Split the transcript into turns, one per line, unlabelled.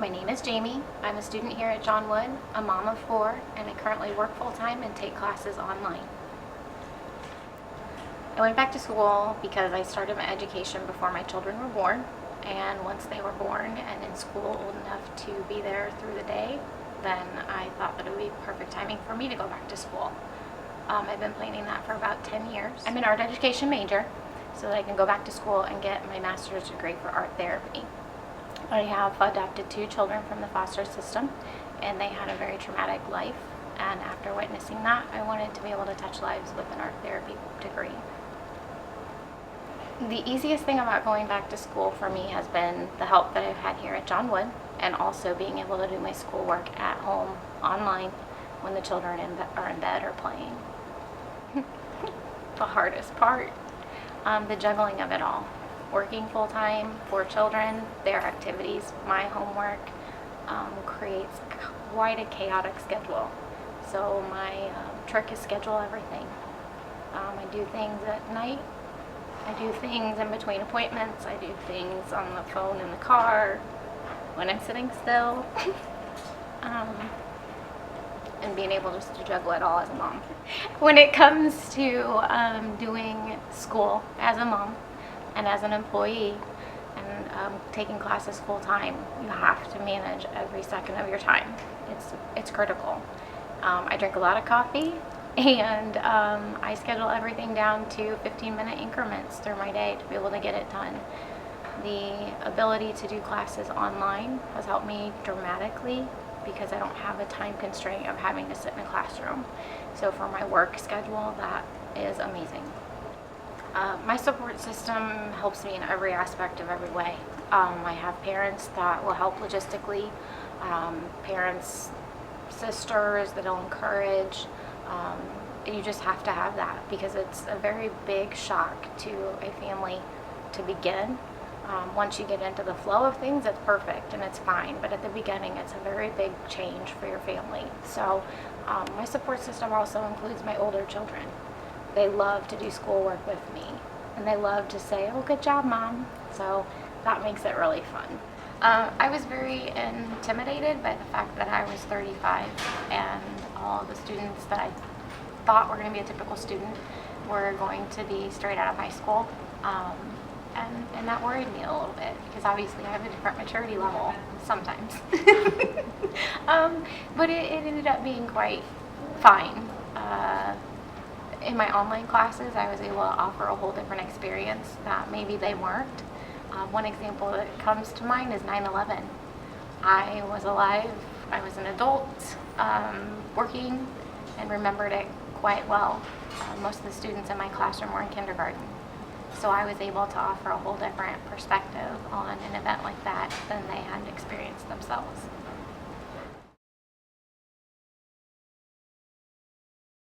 My name is Jamie. I'm a student here at John Wood, a mom of 4, and I currently work full-time and take classes online. I went back to school because I started my education before my children were born, and once they were born and in school old enough to be there through the day, then I thought that it would be perfect timing for me to go back to school. I've been planning that for about 10 years. I'm an art education major, so that I can go back to school and get my master's degree for art therapy. I have adopted 2 children from the foster system, and they had a very traumatic life, and after witnessing that, I wanted to be able to touch lives with an art therapy degree. The easiest thing about going back to school for me has been the help that I've had here at John Wood, and also being able to do my schoolwork at home online when the children are in bed or playing. The hardest part, the juggling of it all. Working full-time, 4 children, their activities, my homework, creates quite a chaotic schedule. So my trick is schedule everything. I do things at night. I do things in between appointments. I do things on the phone in the car, when I'm sitting still. And being able just to juggle it all as a mom. When it comes to doing school as a mom and as an employee and taking classes full time, you have to manage every second of your time. It's critical. I drink a lot of coffee, and I schedule everything down to 15-minute increments through my day to be able to get it done. The ability to do classes online has helped me dramatically because I don't have a time constraint of having to sit in a classroom. So for my work schedule, that is amazing. My support system helps me in every aspect of every way. I have parents that will help logistically, parents, sisters that will encourage. You just have to have that because it's a very big shock to a family to begin. Once you get into the flow of things, it's perfect and it's fine, but at the beginning it's a very big change for your family. So my support system also includes my older children. They love to do schoolwork with me, and they love to say, "Oh, good job, Mom." So that makes it really fun. I was very intimidated by the fact that I was 35 and all the students that I thought were going to be a typical student were going to be straight out of high school. And that worried me a little bit because obviously I have a different maturity level sometimes. But it ended up being quite fine. In my online classes, I was able to offer a whole different experience that maybe they weren't. One example that comes to mind is 9/11. I was alive, I was an adult, working, and remembered it quite well. Most of the students in my classroom were in kindergarten. So I was able to offer a whole different perspective on an event like that than they had experienced themselves.